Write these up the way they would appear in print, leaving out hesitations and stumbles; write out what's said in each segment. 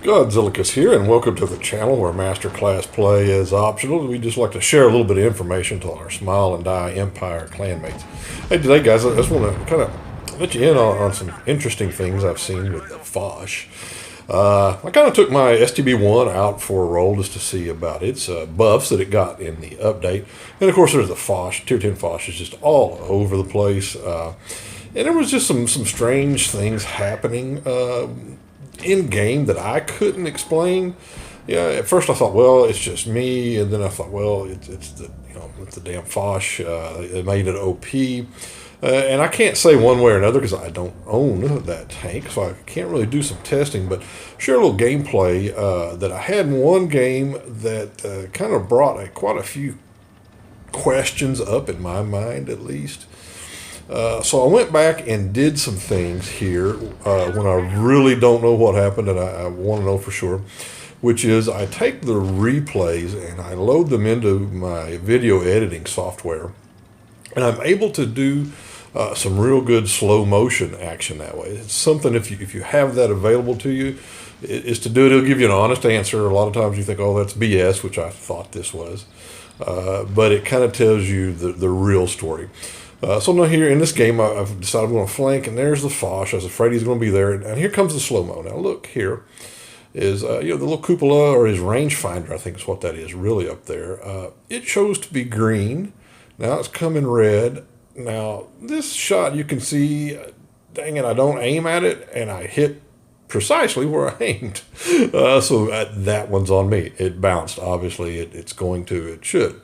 Godzillacus here, and welcome to the channel where masterclass play is optional. We just like to share a little bit of information to our Smile and Die Empire clanmates. Hey, today, guys, I just want to kind of let you in on some interesting things I've seen with the Foch. I kind of took my STB-1 out for a roll just to see about its buffs that it got in the update. And, of course, there's the Foch. Tier 10 Foch is just all over the place. And there was just some strange things happening in game that I couldn't explain. Yeah, at first I thought, well, it's just me, and then I thought, well, it's the damn Foch. They made it OP, and I can't say one way or another because I don't own that tank, so I can't really do some testing. But share a little gameplay that I had in one game that kind of brought quite a few questions up in my mind, at least. So I went back and did some things here when I really don't know what happened, and I want to know for sure, which is I take the replays and I load them into my video editing software, and I'm able to do some real good slow motion action that way. It's something, if you have that available to you, is to do it. It'll give you an honest answer. A lot of times you think, oh, that's BS, which I thought this was, but it kind of tells you the real story. So now here in this game, I've decided I'm going to flank, and there's the Foch. I was afraid he's going to be there, and here comes the slow-mo. Now look here is the little cupola, or his rangefinder, I think is what that is, really up there. It chose to be green. Now it's coming red. Now this shot, you can see, dang it, I don't aim at it, and I hit precisely where I aimed. So that one's on me. It bounced. Obviously, it's going to. It should.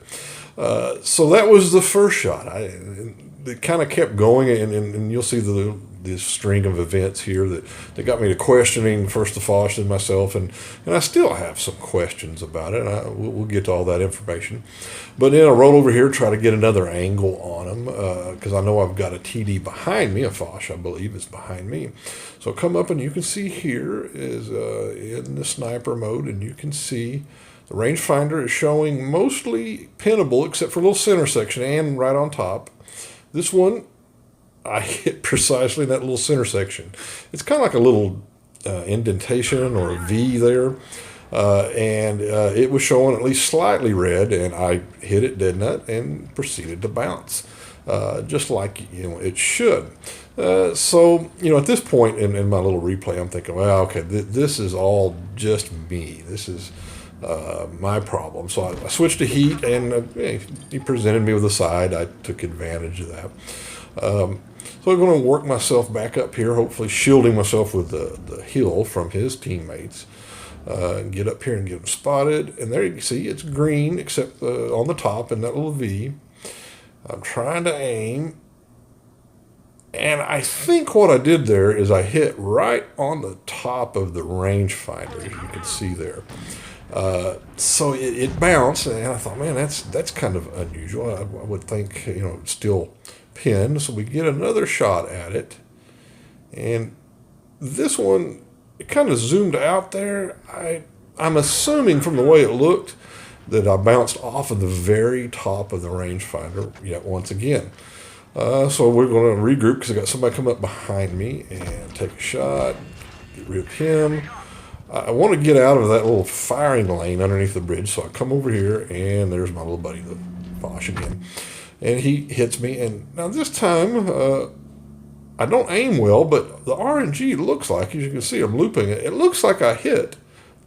So that was the first shot. It kind of kept going, and you'll see this string of events here that got me to questioning first the Foch and myself, and I still have some questions about it, and we'll get to all that information. But then I roll over here, try to get another angle on him, because I know I've got a TD behind me, a Foch, I believe, is behind me. So come up, and you can see here is in the sniper mode, and you can see the rangefinder is showing mostly pinnable, except for a little center section and right on top. This one, I hit precisely in that little center section. It's kind of like a little indentation or a V there. And it was showing at least slightly red, and I hit it dead nut and proceeded to bounce, just like it should. So at this point in my little replay, I'm thinking, well, okay, this is all just me. This is my problem. So I switched to heat, and he presented me with a side. I took advantage of that. So I'm going to work myself back up here, hopefully shielding myself with the hill from his teammates. And get up here and get him spotted. And there you can see it's green, except on the top in that little V. I'm trying to aim. And I think what I did there is I hit right on the top of the rangefinder, as you can see there. So it bounced, and I thought, man, that's kind of unusual. I would think, it's still pinned. So we get another shot at it, and this one, it kind of zoomed out there. I'm assuming from the way it looked that I bounced off of the very top of the rangefinder yet once again. So we're going to regroup because I got somebody come up behind me and take a shot, get rid of him. I want to get out of that little firing lane underneath the bridge, so I come over here, and there's my little buddy, the Foch again. And he hits me, and now this time, I don't aim well, but the RNG looks like, as you can see, I'm looping it. It looks like I hit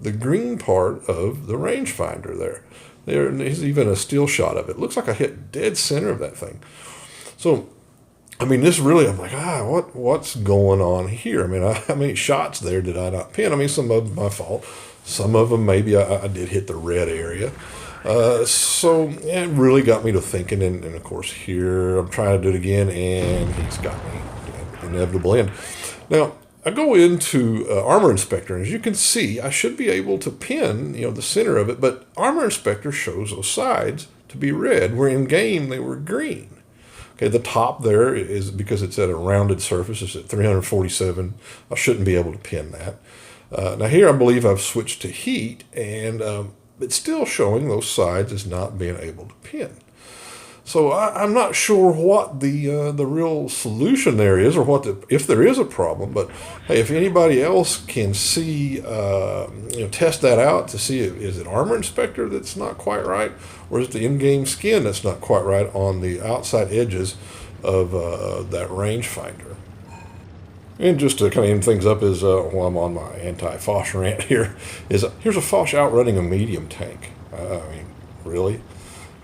the green part of the rangefinder there. There's even a still shot of it. It looks like I hit dead center of that thing. So, this really, I'm like, what's going on here? How many shots there did I not pin? Some of them my fault. Some of them maybe I did hit the red area. So it really got me to thinking, and of course here I'm trying to do it again, and he's got me inevitable end. Now I go into Armor Inspector, and as you can see, I should be able to pin the center of it, but Armor Inspector shows those sides to be red, where in game they were green. Okay, the top there is because it's at a rounded surface. It's at 347. I shouldn't be able to pin that. Now here I believe I've switched to heat, and it's still showing those sides as not being able to pin. So I'm not sure what the real solution there is, or if there is a problem. But hey, if anybody else can see, test that out to see is it Armor Inspector that's not quite right, or is it the in-game skin that's not quite right on the outside edges of that rangefinder. And just to kind of end things up is, while I'm on my anti-Foch rant here, here's a Foch outrunning a medium tank. I mean, really?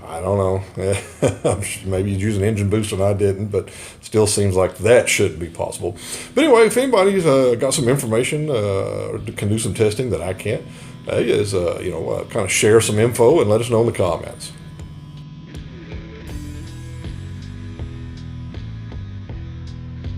I don't know. Maybe you'd use an engine boost and I didn't, but still seems like that shouldn't be possible. But anyway, if anybody's got some information, can do some testing that I can't, kind of share some info and let us know in the comments.